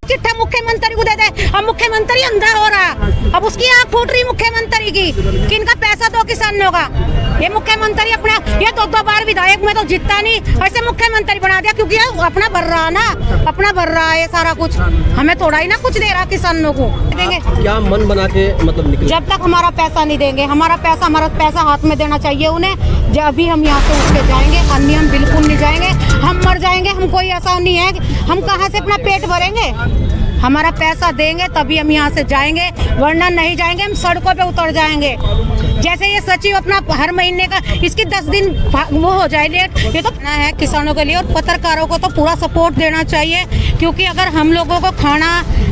चिट्ठा मुख्यमंत्री को दे दे। अब मुख्यमंत्री अंधा हो रहा, अब उसकी आँख फूट रही मुख्यमंत्री की कि इनका पैसा दो किसानों का। ये मुख्यमंत्री अपना ये दो बार विधायक में तो जीतता नहीं, ऐसे मुख्यमंत्री बना दिया क्योंकि अपना भर रहा ना, अपना भर रहा है सारा कुछ, हमें थोड़ा ही ना कुछ दे रहा किसानों को। देंगे क्या मन बना के मतलब निकले? जब तक हमारा पैसा नहीं देंगे, हमारा पैसा हाथ में देना चाहिए उन्हें। जब अभी हम यहाँ से उठ के जाएंगे, अन्य हम बिल्कुल नहीं जाएंगे, हम मर जाएंगे। हम कोई ऐसा नहीं है, हम कहाँ से अपना पेट भरेंगे। हमारा पैसा देंगे तभी हम यहाँ से जाएंगे, वरना नहीं जाएंगे, हम सड़कों पे उतर जाएंगे। जैसे ये सचिव अपना हर महीने का इसकी 10 दिन वो हो जाए लेट, ये तो है किसानों के लिए। और पत्रकारों को तो पूरा सपोर्ट देना चाहिए, क्योंकि अगर हम लोगों को खाना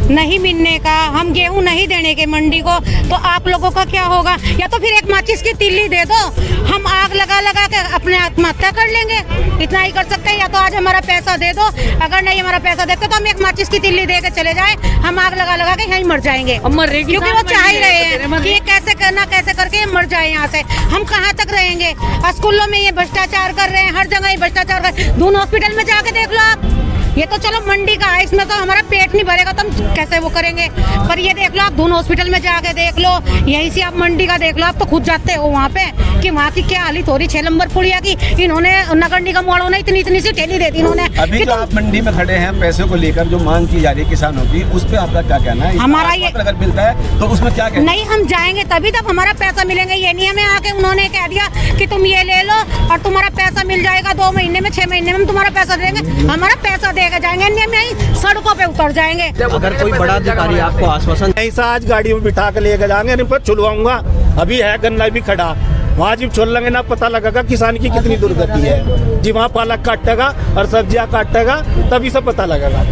नहीं मिलने का, हम गेहूं नहीं देने के मंडी को, तो आप लोगों का क्या होगा। या तो फिर एक माचिस की तिल्ली दे दो, हम आग लगा लगा के अपने आत्महत्या कर लेंगे, इतना ही कर सकते हैं। या तो आज हमारा पैसा दे दो, अगर नहीं हमारा पैसा देते तो हम एक माचिस की तिल्ली दे के चले जाए, हम आग लगा लगा के यहीं मर जाएंगे। क्योंकि वो चाह ही रहे हैं कि ये कैसे करना, कैसे करके मर जाए यहाँ से। हम कहाँ तक रहेंगे। स्कूलों में ये भ्रष्टाचार कर रहे हैं, हर जगह ये भ्रष्टाचार कर रहे हैं। दून हॉस्पिटल में जाके देख लो आप, ये तो चलो मंडी का है, इसमें तो हमारा पेट नहीं भरेगा तो हम कैसे वो करेंगे। पर ये देख लो आप, दून हॉस्पिटल में जाके देख लो, यहीं से आप मंडी का देख लो, आप तो खुद जाते हो वहाँ पे कि वहाँ की क्या हालत हो रही। 6 नंबर पुलिया की इन्होंने नगर निगम वालों ने इतनी सी ठेली दे दी इन्होंने। अभी जो आप मंडी में खड़े हैं, पैसे को लेकर जो मांग की जा रही है किसानों की, उस पर आपका क्या कहना है? हमारा ये अगर मिलता है तो उसमें क्या कहना? नहीं, हम जाएंगे तभी तब हमारा पैसा मिलेंगे। ये नहीं हमें आके उन्होंने कह दिया कि तुम ये ले लो और तुम्हारा पैसा मिल जाएगा 2 महीने में, 6 महीने में हम तुम्हारा पैसा देंगे। हमारा पैसा देकर जाएंगे, नहीं सड़कों पे उतर जाएंगे। अगर कोई बड़ा अधिकारी आपको आश्वासन ऐसा आज गाड़ी में बिठा के लेकर जाएंगे, नहीं पर छुलवाऊंगा। अभी है गन्ना भी खड़ा, वहाँ जब छोड़ लेंगे ना पता लगेगा किसान की कितनी दुर्गति है जी। वहाँ पालक काटेगा और सब्जियाँ काटेगा, तभी सब पता लगेगा।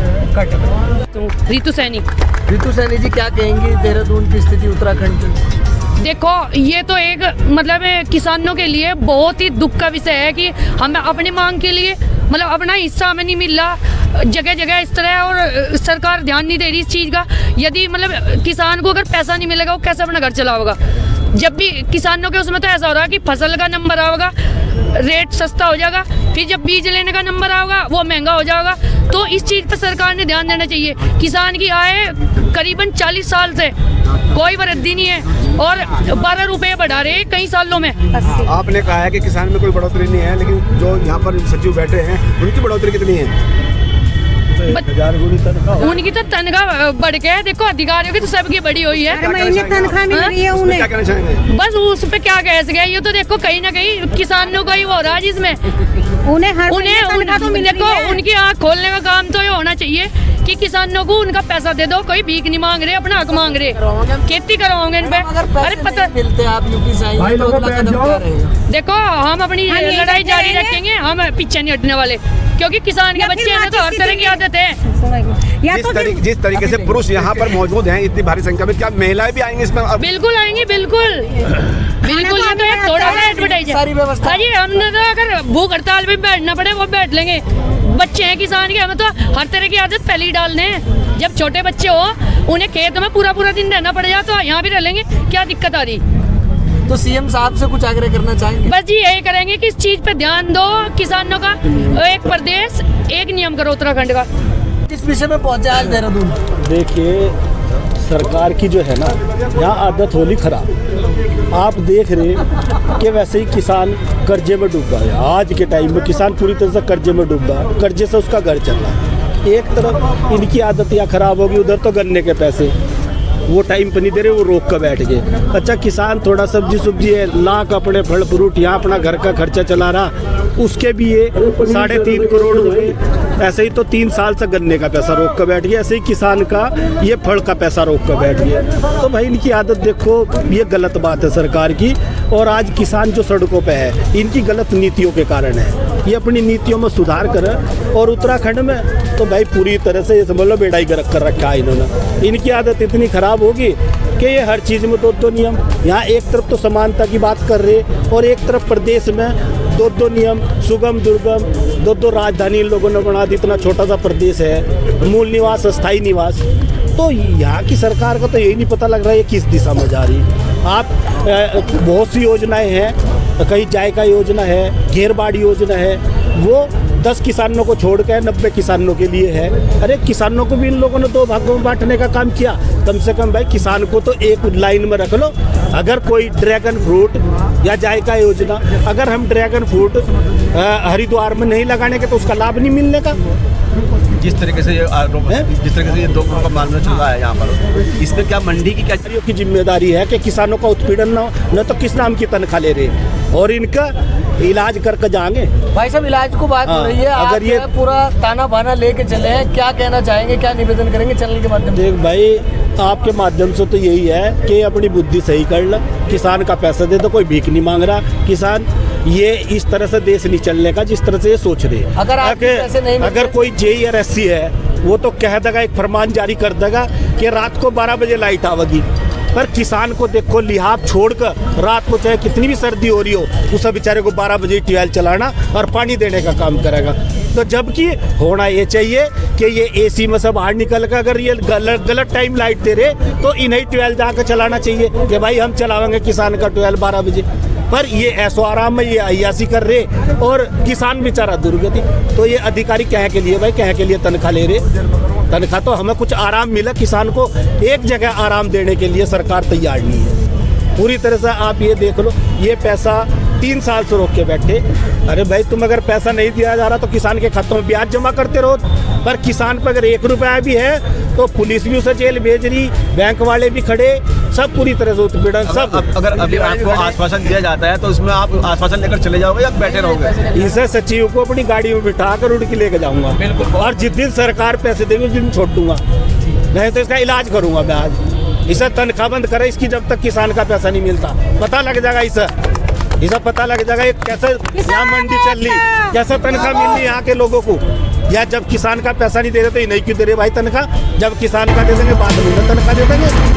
रितु सैनी जी क्या कहेंगी देहरादून की स्थिति, उत्तराखंड की? देखो, ये तो एक मतलब किसानों के लिए बहुत ही दुख का विषय है कि हमें अपनी मांग के लिए मतलब अपना हिस्सा हमें नहीं मिल रहा। जगह जगह इस तरह और सरकार ध्यान नहीं दे रही इस चीज़ का। यदि मतलब किसान को अगर पैसा नहीं मिलेगा वो कैसे अपना घर चलाएगा। जब भी किसानों के उसमें तो ऐसा हो रहा है कि फसल का नंबर आएगा, रेट सस्ता हो जाएगा, फिर जब बीज लेने का नंबर आएगा वो महंगा हो जाएगा। तो इस चीज़ पर सरकार ने ध्यान देना चाहिए। किसान की आय करीबन 40 साल से कोई वृद्धि नहीं है और 12 रुपये बढ़ा रहे हैं कई सालों में। आपने कहा है कि किसान में कोई बढ़ोतरी नहीं है, लेकिन जो यहाँ पर सचिव बैठे हैं उनकी बढ़ोतरी कितनी है? उनकी तो तनख्वाह बढ़ के, देखो अधिकारियों की तो सबकी बढ़ी हुई है, तनख्वाह मिल रही है उन्हें। क्या कहना चाहेंगे? बस उस पे क्या कह सके। ये तो देखो कहीं ना कहीं किसानों का ही हो रहा है, जिसमें देखो उनकी आँख खोलने का काम तो ये होना चाहिए कि किसानों को उनका पैसा दे दो। कोई भीख नहीं मांग रहे, अपना हक मांग रहे, खेती करवाओगे इन पे। अरे पता मिलते आप यूपी से आए तो अगला कदम क्या रहेगा? देखो, हम अपनी लड़ाई जारी रखेंगे, हम पीछे नहीं हटने वाले, क्योंकि किसान के बच्चे हैं तो हर तरह की आदत है। जिस तरीके से पुरुष यहाँ पर मौजूद हैं इतनी भारी संख्या में, क्या महिलाएं भी आएंगी इसमें? बिल्कुल आएंगी, बिल्कुल। ये तो एक थोड़ा सा एडवर्टाइज है। सारी व्यवस्था हमने तो अगर भूख हड़ताल में बैठना पड़े वो बैठ लेंगे। बच्चे हैं किसान के, हमें तो हर तरह की आदत पहले ही डालने हैं। जब छोटे बच्चे हो उन्हें खेत में पूरा दिन रहना पड़ जाए तो यहाँ भी रह लेंगे, क्या दिक्कत आ रही? तो सीएम साहब से कुछ आग्रह करना चाहेंगे? बस जी यही करेंगे कि इस चीज पे ध्यान दो किसानों का। एक प्रदेश एक नियम करो उत्तराखंड का। किस विषय में पहुंचा आज देहरादून? देखिए, सरकार की जो है ना यहाँ आदत होली खराब। आप देख रहे कि वैसे ही किसान कर्जे में डूबा है। आज के टाइम में किसान पूरी तरह से कर्जे में डूबा है, कर्जे से उसका घर चल रहा है। एक तरफ इनकी आदत यहाँ खराब होगी, उधर तो गन्ने के पैसे वो टाइम पर नहीं दे रहे, वो रोक कर बैठ गए। अच्छा, किसान थोड़ा सब्जी है, लाख अपने फल फ्रूट यहाँ अपना घर का खर्चा चला रहा, उसके भी ये 3.5 करोड़ रुपए ऐसे ही तो 3 साल से गन्ने का पैसा रोक कर बैठ गया। ऐसे ही किसान का ये फल का पैसा रोक कर बैठ गया। तो भाई इनकी आदत देखो, ये गलत बात है सरकार की। और आज किसान जो सड़कों पे है इनकी गलत नीतियों के कारण है। ये अपनी नीतियों में सुधार करें। और उत्तराखंड में तो भाई पूरी तरह से ये समझ लो बेड़ाई गर्क कर रखा है इन्होंने। इनकी आदत इतनी खराब होगी कि ये हर चीज़ में 2 नियम। यहाँ एक तरफ तो समानता की बात कर रहे और एक तरफ प्रदेश में 2 नियम, सुगम दुर्गम, 2 राजधानी इन लोगों ने बना दी। इतना छोटा सा प्रदेश है, मूल निवास अस्थायी निवास। तो यहाँ की सरकार को तो यही नहीं पता लग रहा है ये किस दिशा में जा रही है। आप बहुत सी योजनाएं हैं, कहीं जायका योजना है, घेरबाड़ी योजना है, वो 10 किसानों को छोड़ के 90 किसानों के लिए है। अरे किसानों को भी इन लोगों ने 2 भागों में बांटने का काम किया। कम से कम भाई किसान को तो एक लाइन में रख लो। अगर कोई ड्रैगन फ्रूट या जायका योजना, अगर हम ड्रैगन फ्रूट हरिद्वार में नहीं लगाने के तो उसका लाभ नहीं मिलने का। जिस तरीके से ये आरोप, जिस तरीके से ये 2 करोड़ का मामला चल रहा है यहाँ पर, इसमें क्या मंडी की क्या की जिम्मेदारी है कि किसानों का उत्पीड़न ना हो, न तो किस नाम की तनख्वाह ले रहे हैं और इनका इलाज करके जाएंगे। भाई साहब इलाज को बात हो रही है, अगर आप ये पूरा ताना बाना लेके चले हैं, क्या कहना चाहेंगे, क्या निवेदन करेंगे चैनल के माध्यम से? देख भाई, आपके माध्यम से तो यही है कि अपनी बुद्धि सही कर लो। किसान का पैसा दे दो, कोई भीख नहीं मांग रहा किसान। ये इस तरह से देश नहीं चलने का जिस तरह से ये सोच रहे हैं। अगर आप पैसे नहीं मिलते- अगर कोई JRSC है वो तो कह देगा, एक फरमान जारी कर देगा कि रात को 12 बजे लाइट आवेगी। पर किसान को देखो लिहाज छोड़कर रात को चाहे कितनी भी सर्दी हो रही हो, उस बेचारे को 12 बजे ट्यूबवेल चलाना और पानी देने का काम करेगा। तो जबकि होना ये चाहिए कि ये AC में सब बाहर निकल कर अगर ये गलत टाइम लाइट दे रहे तो इन्हें ट्यूबवेल जाकर चलाना चाहिए कि भाई हम चलाएंगे किसान का ट्यूबवेल 12 बजे। पर ये ऐसो आराम में ये अय्यासी कर रहे और किसान बेचारा दुर्गति। तो ये अधिकारी कह के लिए भाई, कह के लिए तनख्वाह ले रहे। तनख्वाह तो हमें कुछ आराम मिला, किसान को एक जगह आराम देने के लिए सरकार तैयार नहीं है। पूरी तरह से आप ये देख लो, ये पैसा 3 साल से रोक के बैठे। अरे भाई तुम अगर पैसा नहीं दिया जा रहा तो किसान के खातों में ब्याज जमा करते रहो। पर किसान पर अगर 1 रुपया भी है तो पुलिस भी उसे जेल भेज रही, बैंक वाले भी खड़े, सब पूरी तरह से उत्पीड़न सब। अगर अभी आपको आश्वासन दिया जाता है तो उसमें आप आश्वासन लेकर चले जाओगे या बैठे रहोगे? इसे सचिव को अपनी गाड़ी में बिठा कर उड़ के लेके जाऊंगा और जिस दिन सरकार पैसे देगी उस दिन छोड़ दूंगा, नहीं तो इसका इलाज करूंगा मैं आज। इसे तनख्वाह बंद करे इसकी, जब तक किसान का पैसा नहीं मिलता। पता लग जाएगा इसे पता लग जाएगा कैसे यहाँ मंडी चल रही, कैसे तनख्वाह मिल रही यहाँ के लोगों को। या जब किसान का पैसा नहीं दे रहे तो ये नहीं क्यों दे रहे भाई तनख्वाह? जब किसान का दे देंगे बाद में तनख्वाह दे देंगे।